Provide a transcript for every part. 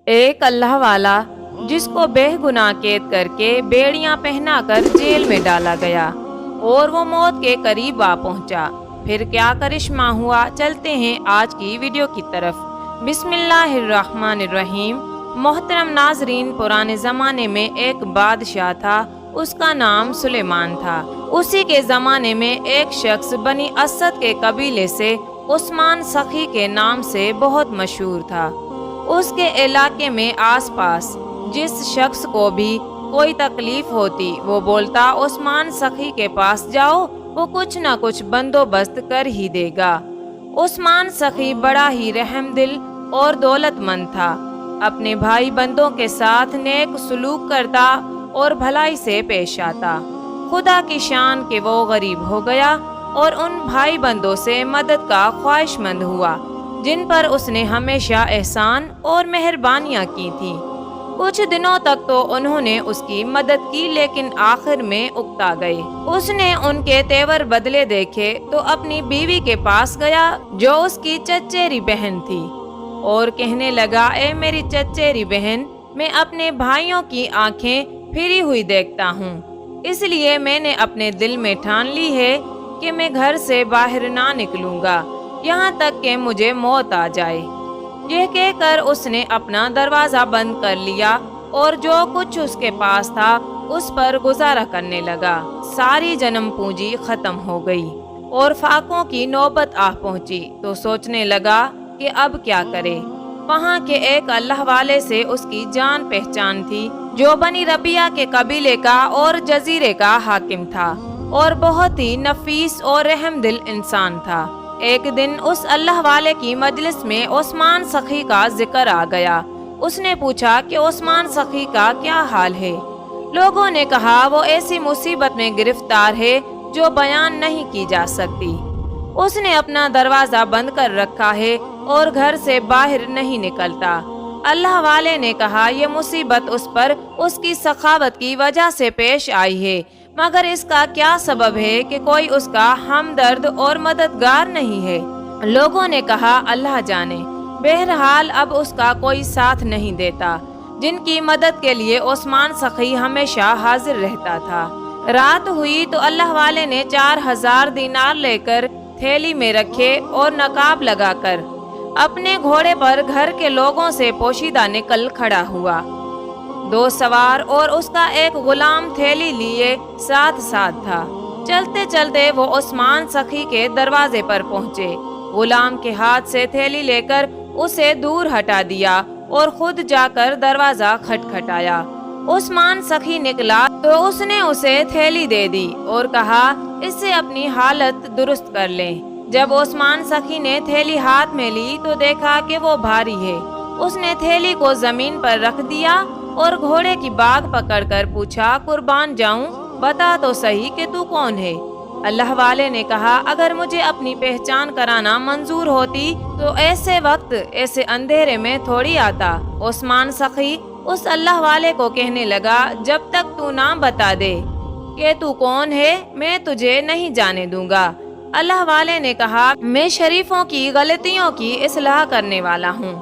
ایک اللہ والا جس کو بے گناہ قید کر کے بیڑیاں پہنا کر جیل میں ڈالا گیا اور وہ موت کے قریب آ پہنچا۔ پھر کیا کرشمہ ہوا، چلتے ہیں آج کی ویڈیو کی طرف۔ بسم اللہ الرحمن الرحیم۔ محترم ناظرین، پرانے زمانے میں ایک بادشاہ تھا، اس کا نام سلیمان تھا۔ اسی کے زمانے میں ایک شخص بنی اسد کے قبیلے سے عثمان سخی کے نام سے بہت مشہور تھا۔ اس کے علاقے میں آس پاس جس شخص کو بھی کوئی تکلیف ہوتی وہ بولتا عثمان سخی کے پاس جاؤ، وہ کچھ نہ کچھ بندوبست کر ہی دے گا۔ عثمان سخی بڑا ہی رحم دل اور دولت مند تھا، اپنے بھائی بندوں کے ساتھ نیک سلوک کرتا اور بھلائی سے پیش آتا۔ خدا کی شان کہ وہ غریب ہو گیا اور ان بھائی بندوں سے مدد کا خواہش مند ہوا جن پر اس نے ہمیشہ احسان اور مہربانیاں کی تھیں۔ کچھ دنوں تک تو انہوں نے اس کی مدد کی، لیکن آخر میں اکتا گئے۔ اس نے ان کے تیور بدلے دیکھے تو اپنی بیوی کے پاس گیا جو اس کی چچیری بہن تھی اور کہنے لگا، اے میری چچیری بہن، میں اپنے بھائیوں کی آنکھیں پھری ہوئی دیکھتا ہوں، اس لیے میں نے اپنے دل میں ٹھان لی ہے کہ میں گھر سے باہر نہ نکلوں گا یہاں تک کہ مجھے موت آ جائے۔ یہ کہہ کر اس نے اپنا دروازہ بند کر لیا اور جو کچھ اس کے پاس تھا اس پر گزارا کرنے لگا۔ ساری جنم پونجی ختم ہو گئی اور فاقوں کی نوبت آ پہنچی تو سوچنے لگا کہ اب کیا کرے۔ وہاں کے ایک اللہ والے سے اس کی جان پہچان تھی جو بنی ربیہ کے قبیلے کا اور جزیرے کا حاکم تھا اور بہت ہی نفیس اور رحم دل انسان تھا۔ ایک دن اس اللہ والے کی مجلس میں عثمان سخی کا ذکر آ گیا۔ اس نے پوچھا کہ عثمان سخی کا کیا حال ہے؟ لوگوں نے کہا وہ ایسی مصیبت میں گرفتار ہے جو بیان نہیں کی جا سکتی۔ اس نے اپنا دروازہ بند کر رکھا ہے اور گھر سے باہر نہیں نکلتا۔ اللہ والے نے کہا، یہ مصیبت اس پر اس کی سخاوت کی وجہ سے پیش آئی ہے، مگر اس کا کیا سبب ہے کہ کوئی اس کا ہمدرد اور مددگار نہیں ہے؟ لوگوں نے کہا، اللہ جانے۔ بہرحال اب اس کا کوئی ساتھ نہیں دیتا جن کی مدد کے لیے عثمان سخی ہمیشہ حاضر رہتا تھا۔ رات ہوئی تو اللہ والے نے 4000 دینار لے کر تھیلی میں رکھے اور نقاب لگا کر اپنے گھوڑے پر گھر کے لوگوں سے پوشیدہ نکل کھڑا ہوا۔ 2 سوار اور اس کا ایک غلام تھیلی لیے ساتھ تھا۔ چلتے چلتے وہ عثمان سخی کے دروازے پر پہنچے۔ غلام کے ہاتھ سے تھیلی لے کر اسے دور ہٹا دیا اور خود جا کر دروازہ کھٹکھٹایا۔ عثمان سخی نکلا تو اس نے اسے تھیلی دے دی اور کہا، اس سے اپنی حالت درست کر لیں۔ جب عثمان سخی نے تھیلی ہاتھ میں لی تو دیکھا کہ وہ بھاری ہے۔ اس نے تھیلی کو زمین پر رکھ دیا اور گھوڑے کی باگ پکڑ کر پوچھا، قربان جاؤں، بتا تو صحیح کہ تو کون ہے؟ اللہ والے نے کہا، اگر مجھے اپنی پہچان کرانا منظور ہوتی تو ایسے وقت ایسے اندھیرے میں تھوڑی آتا۔ عثمان سخی اس اللہ والے کو کہنے لگا، جب تک تو نہ بتا دے کہ تو کون ہے میں تجھے نہیں جانے دوں گا۔ اللہ والے نے کہا، میں شریفوں کی غلطیوں کی اصلاح کرنے والا ہوں۔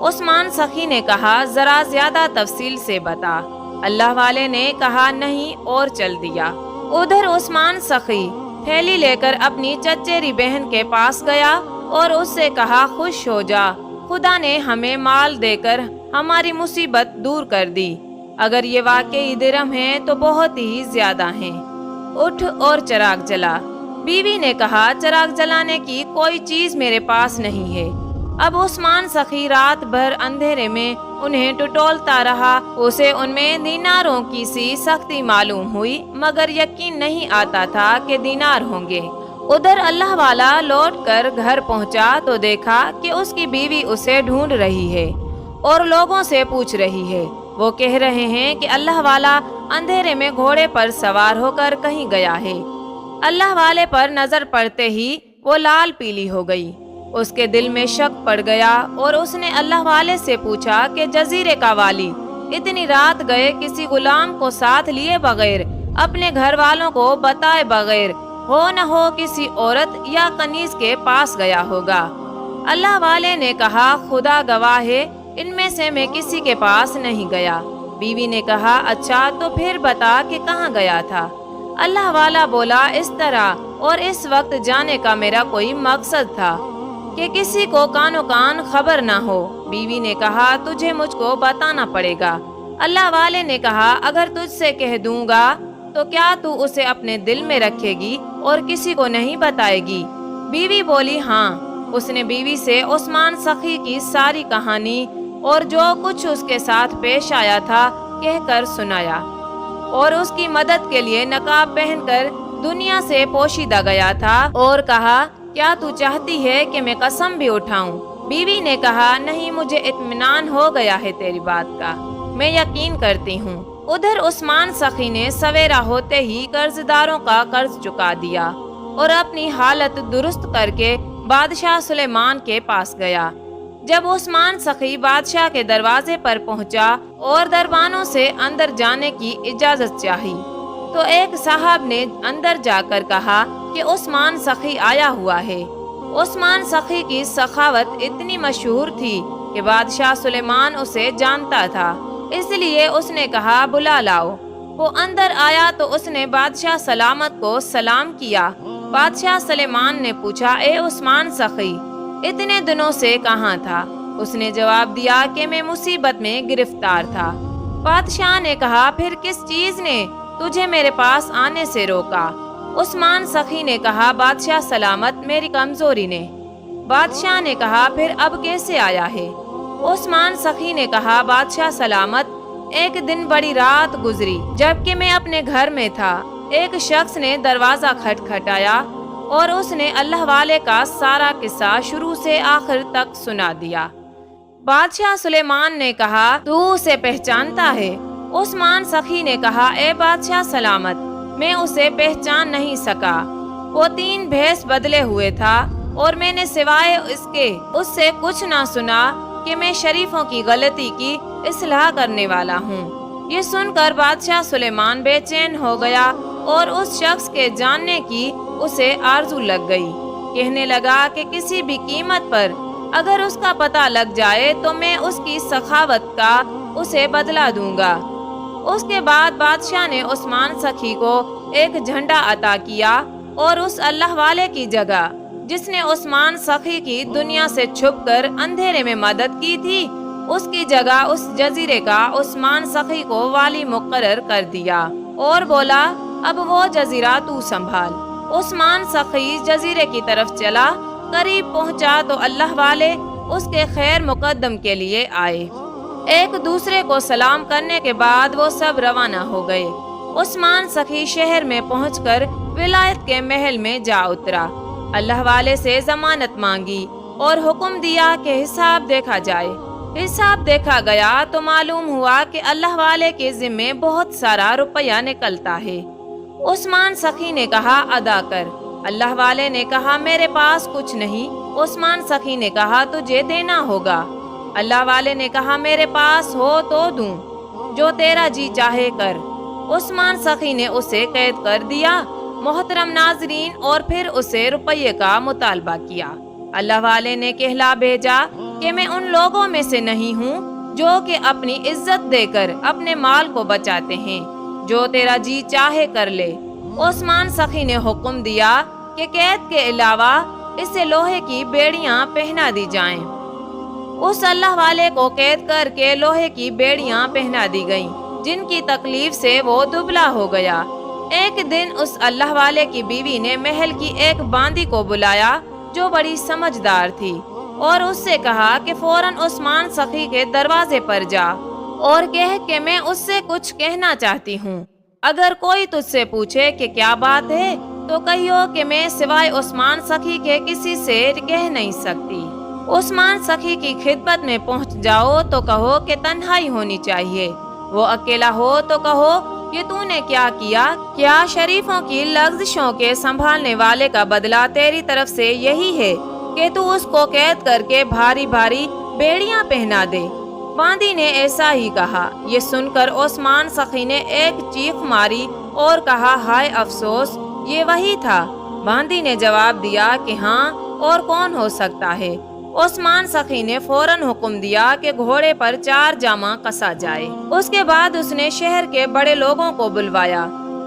عثمان سخی نے کہا، ذرا زیادہ تفصیل سے بتا۔ اللہ والے نے کہا، نہیں، اور چل دیا۔ ادھر عثمان سخی تھیلی لے کر اپنی چچیری بہن کے پاس گیا اور اس سے کہا، خوش ہو جا، خدا نے ہمیں مال دے کر ہماری مصیبت دور کر دی۔ اگر یہ واقعی درہم ہیں تو بہت ہی زیادہ ہیں، اٹھ اور چراغ جلا۔ بیوی نے کہا، چراغ جلانے کی کوئی چیز میرے پاس نہیں ہے۔ اب عثمان سخی رات بھر اندھیرے میں انہیں ٹٹولتا رہا۔ اسے ان میں دیناروں کی سی سختی معلوم ہوئی، مگر یقین نہیں آتا تھا کہ دینار ہوں گے۔ ادھر اللہ والا لوٹ کر گھر پہنچا تو دیکھا کہ اس کی بیوی اسے ڈھونڈ رہی ہے اور لوگوں سے پوچھ رہی ہے۔ وہ کہہ رہے ہیں کہ اللہ والا اندھیرے میں گھوڑے پر سوار ہو کر کہیں گیا ہے۔ اللہ والے پر نظر پڑتے ہی وہ لال پیلی ہو گئی۔ اس کے دل میں شک پڑ گیا اور اس نے اللہ والے سے پوچھا کہ جزیرے کا والی اتنی رات گئے کسی غلام کو ساتھ لیے بغیر، اپنے گھر والوں کو بتائے بغیر، ہو نہ ہو کسی عورت یا کنیز کے پاس گیا ہوگا۔ اللہ والے نے کہا، خدا گواہ ہے ان میں سے میں کسی کے پاس نہیں گیا۔ بیوی نے کہا اچھا تو پھر بتا کہ کہاں گیا تھا؟ اللہ والا بولا اس طرح، اور اس وقت جانے کا میرا کوئی مقصد تھا کہ کسی کو کانو کان خبر نہ ہو۔ بیوی نے کہا تجھے مجھ کو بتانا پڑے گا۔ اللہ والے نے کہا اگر تجھ سے کہہ دوں گا تو کیا تو اسے اپنے دل میں رکھے گی اور کسی کو نہیں بتائے گی؟ بیوی بولی ہاں۔ اس نے بیوی سے عثمان سخی کی ساری کہانی اور جو کچھ اس کے ساتھ پیش آیا تھا کہہ کر سنایا، اور اس کی مدد کے لیے نقاب پہن کر دنیا سے پوشیدہ گیا تھا، اور کہا کیا تو چاہتی ہے کہ میں قسم بھی اٹھاؤں؟ بیوی نے کہا نہیں، مجھے اطمینان ہو گیا ہے تیری بات کا، میں یقین کرتی ہوں۔ ادھر عثمان سخی نے سویرا ہوتے ہی قرض داروں کا قرض چکا دیا اور اپنی حالت درست کر کے بادشاہ سلیمان کے پاس گیا۔ جب عثمان سخی بادشاہ کے دروازے پر پہنچا اور دربانوں سے اندر جانے کی اجازت چاہی تو ایک صاحب نے اندر جا کر کہا کہ عثمان سخی آیا ہوا ہے۔ عثمان سخی کی سخاوت اتنی مشہور تھی کہ بادشاہ سلیمان اسے جانتا تھا، اس لیے اس نے کہا بلا لاؤ۔ وہ اندر آیا تو اس نے بادشاہ سلامت کو سلام کیا۔ بادشاہ سلیمان نے پوچھا اے عثمان سخی، اتنے دنوں سے کہاں تھا؟ اس نے جواب دیا کہ میں مصیبت میں گرفتار تھا۔ بادشاہ نے کہا پھر کس چیز نے تجھے میرے پاس آنے سے روکا؟ عثمان سخی نے کہا بادشاہ سلامت، میری کمزوری نے۔ بادشاہ نے کہا پھر اب کیسے آیا ہے؟ عثمان سخی نے کہا بادشاہ سلامت، ایک دن بڑی رات گزری جبکہ میں اپنے گھر میں تھا، ایک شخص نے دروازہ کھٹکھٹایا اور اس نے اللہ والے کا سارا قصہ شروع سے آخر تک سنا دیا۔ بادشاہ سلیمان نے کہا تو اسے پہچانتا ہے؟ عثمان سخی نے کہا اے بادشاہ سلامت، میں اسے پہچان نہیں سکا، وہ 3 بھیس بدلے ہوئے تھا اور میں نے سوائے اس کے اس سے کچھ نہ سنا کہ میں شریفوں کی غلطی کی اصلاح کرنے والا ہوں۔ یہ سن کر بادشاہ سلیمان بے چین ہو گیا اور اس شخص کے جاننے کی اسے آرزو لگ گئی۔ کہنے لگا کہ کسی بھی قیمت پر اگر اس کا پتہ لگ جائے تو میں اس کی سخاوت کا اسے بدلہ دوں گا۔ اس کے بعد بادشاہ نے عثمان سخی کو ایک جھنڈا عطا کیا اور اس اللہ والے کی جگہ جس نے عثمان سخی کی دنیا سے چھپ کر اندھیرے میں مدد کی تھی، اس کی جگہ اس جزیرے کا عثمان سخی کو والی مقرر کر دیا اور بولا اب وہ جزیرہ تو سنبھال۔ عثمان سخی جزیرے کی طرف چلا، قریب پہنچا تو اللہ والے اس کے خیر مقدم کے لیے آئے۔ ایک دوسرے کو سلام کرنے کے بعد وہ سب روانہ ہو گئے۔ عثمان سخی شہر میں پہنچ کر ولایت کے محل میں جا اترا، اللہ والے سے ضمانت مانگی اور حکم دیا کہ حساب دیکھا جائے۔ حساب دیکھا گیا تو معلوم ہوا کہ اللہ والے کے ذمے بہت سارا روپیہ نکلتا ہے۔ عثمان سخی نے کہا ادا کر۔ اللہ والے نے کہا میرے پاس کچھ نہیں۔ عثمان سخی نے کہا تجھے دینا ہوگا۔ اللہ والے نے کہا میرے پاس ہو تو دوں، جو تیرا جی چاہے کر۔ عثمان سخی نے اسے قید کر دیا محترم ناظرین، اور پھر اسے روپیے کا مطالبہ کیا۔ اللہ والے نے کہلا بھیجا کہ میں ان لوگوں میں سے نہیں ہوں جو کہ اپنی عزت دے کر اپنے مال کو بچاتے ہیں، جو تیرا جی چاہے کر لے۔ عثمان سخی نے حکم دیا کہ قید کے علاوہ اسے لوہے کی بیڑیاں پہنا دی جائیں۔ اس اللہ والے کو قید کر کے لوہے کی بیڑیاں پہنا دی گئیں، جن کی تکلیف سے وہ دبلا ہو گیا۔ ایک دن اس اللہ والے کی بیوی نے محل کی ایک باندی کو بلایا جو بڑی سمجھدار تھی، اور اس سے کہا کہ فوراً عثمان سخی کے دروازے پر جا اور کہہ کہ میں اس سے کچھ کہنا چاہتی ہوں۔ اگر کوئی تجھ سے پوچھے کہ کیا بات ہے تو کہیو کہ میں سوائے عثمان سخی کے کسی سے کہہ نہیں سکتی۔ عثمان سخی کی خدمت میں پہنچ جاؤ تو کہو کہ تنہائی ہونی چاہیے، وہ اکیلا ہو تو کہو کہ تو نے کیا کیا؟ کیا شریفوں کی لغزشوں کے سنبھالنے والے کا بدلہ تیری طرف سے یہی ہے کہ تو اس کو قید کر کے بھاری بھاری بیڑیاں پہنا دے؟ باندی نے ایسا ہی کہا۔ یہ سن کر عثمان سخی نے ایک چیخ ماری اور کہا ہائے افسوس، یہ وہی تھا۔ باندی نے جواب دیا کہ ہاں، اور کون ہو سکتا ہے؟ عثمان سخی نے فوراً حکم دیا کہ گھوڑے پر 4 جامہ کسا جائے۔ اس کے بعد اس نے شہر کے بڑے لوگوں کو بلوایا،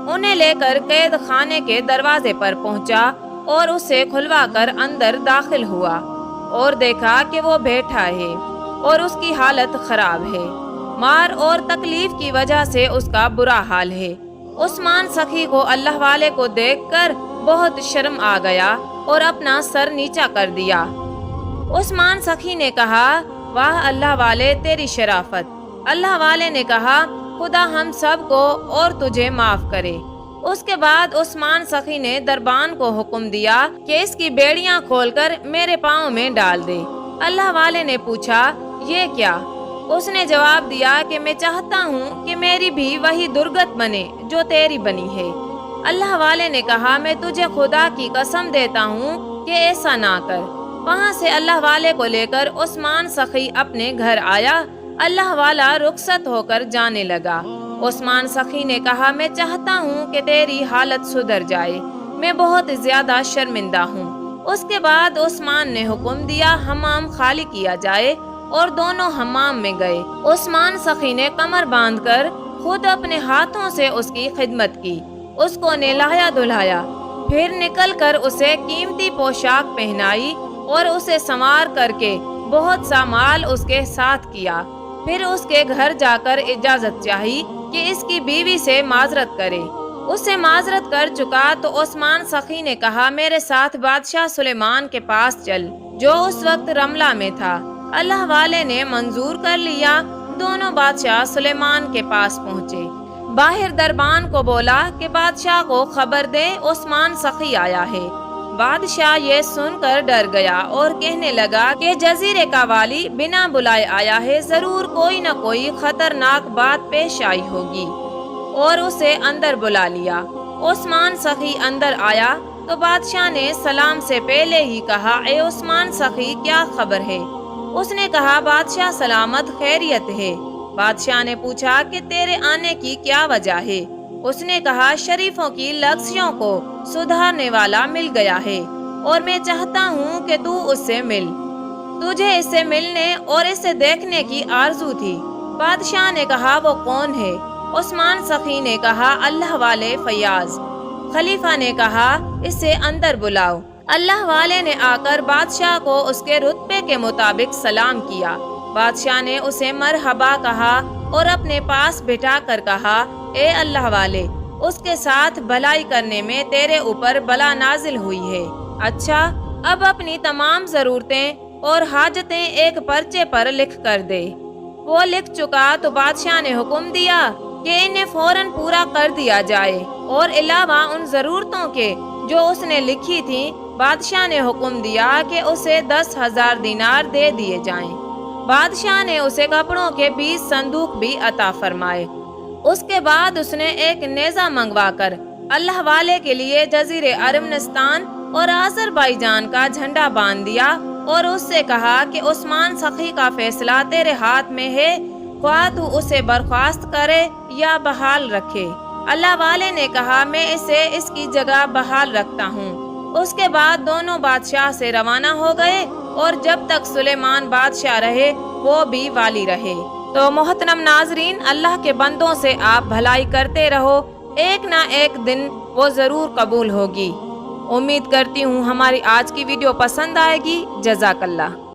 انہیں لے کر قید خانے کے دروازے پر پہنچا اور اسے کھلوا کر اندر داخل ہوا اور دیکھا کہ وہ بیٹھا ہے اور اس کی حالت خراب ہے، مار اور تکلیف کی وجہ سے اس کا برا حال ہے۔ عثمان سخی کو اللہ والے کو دیکھ کر بہت شرم آ گیا اور اپنا سر نیچا کر دیا۔ عثمان سخی نے کہا، واہ اللہ والے تیری شرافت۔ اللہ والے نے کہا، خدا ہم سب کو اور تجھے معاف کرے۔ اس کے بعد عثمان سخی نے دربان کو حکم دیا کہ اس کی بیڑیاں کھول کر میرے پاؤں میں ڈال دے۔ اللہ والے نے پوچھا، یہ کیا؟ اس نے جواب دیا کہ میں چاہتا ہوں کہ میری بھی وہی درگت بنے جو تیری بنی ہے۔ اللہ والے نے کہا، میں تجھے خدا کی قسم دیتا ہوں کہ ایسا نہ کر۔ وہاں سے اللہ والے کو لے کر عثمان سخی اپنے گھر آیا۔ اللہ والا رخصت ہو کر جانے لگا۔ عثمان سخی نے کہا، میں چاہتا ہوں کہ تیری حالت سدھر جائے، میں بہت زیادہ شرمندہ ہوں۔ اس کے بعد عثمان نے حکم دیا حمام خالی کیا جائے اور دونوں حمام میں گئے۔ عثمان سخی نے کمر باندھ کر خود اپنے ہاتھوں سے اس کی خدمت کی، اس کو نہلایا دھلایا، پھر نکل کر اسے قیمتی پوشاک پہنائی اور اسے سنوار کر کے بہت سا مال اس کے ساتھ کیا۔ پھر اس کے گھر جا کر اجازت چاہی کہ اس کی بیوی سے معذرت کرے۔ اسے معذرت کر چکا تو عثمان سخی نے کہا، میرے ساتھ بادشاہ سلیمان کے پاس چل، جو اس وقت رملہ میں تھا۔ اللہ والے نے منظور کر لیا۔ دونوں بادشاہ سلیمان کے پاس پہنچے۔ باہر دربان کو بولا کہ بادشاہ کو خبر دے عثمان سخی آیا ہے۔ بادشاہ یہ سن کر ڈر گیا اور کہنے لگا کہ جزیرے کا والی بنا بلائے آیا ہے، ضرور کوئی نہ کوئی خطرناک بات پیش آئی ہوگی، اور اسے اندر بلا لیا۔ عثمان سخی اندر آیا تو بادشاہ نے سلام سے پہلے ہی کہا، اے عثمان سخی کیا خبر ہے؟ اس نے کہا، بادشاہ سلامت خیریت ہے۔ بادشاہ نے پوچھا کہ تیرے آنے کی کیا وجہ ہے؟ اس نے کہا، شریفوں کی لغزشوں کو سدھارنے والا مل گیا ہے اور میں چاہتا ہوں کہ تو اس سے مل۔ تجھے اس سے ملنے اور اسے دیکھنے کی آرزو تھی۔ بادشاہ نے کہا، وہ کون ہے؟ عثمان سخی نے کہا، اللہ والے فیاض۔ خلیفہ نے کہا، اسے اندر بلاؤ۔ اللہ والے نے آ کر بادشاہ کو اس کے رتبے کے مطابق سلام کیا۔ بادشاہ نے اسے مرحبا کہا اور اپنے پاس بٹھا کر کہا، اے اللہ والے، اس کے ساتھ بھلائی کرنے میں تیرے اوپر بلا نازل ہوئی ہے۔ اچھا، اب اپنی تمام ضرورتیں اور حاجتیں ایک پرچے پر لکھ کر دے۔ وہ لکھ چکا تو بادشاہ نے حکم دیا کہ انہیں فوراً پورا کر دیا جائے، اور علاوہ ان ضرورتوں کے جو اس نے لکھی تھیں، بادشاہ نے حکم دیا کہ اسے 10,000 دینار دے دیے جائیں۔ بادشاہ نے اسے کپڑوں کے 20 صندوق بھی عطا فرمائے۔ اس کے بعد اس نے ایک نیزہ منگوا کر اللہ والے کے لیے جزیرے ارمنستان اور آذربائیجان کا جھنڈا باندھ دیا، اور اس سے کہا کہ عثمان سخی کا فیصلہ تیرے ہاتھ میں ہے، خواہ تو اسے برخاست کرے یا بحال رکھے۔ اللہ والے نے کہا، میں اسے اس کی جگہ بحال رکھتا ہوں۔ اس کے بعد دونوں بادشاہ سے روانہ ہو گئے، اور جب تک سلیمان بادشاہ رہے وہ بھی والی رہے۔ تو محترم ناظرین، اللہ کے بندوں سے آپ بھلائی کرتے رہو، ایک نہ ایک دن وہ ضرور قبول ہوگی۔ امید کرتی ہوں ہماری آج کی ویڈیو پسند آئے گی۔ جزاک اللہ۔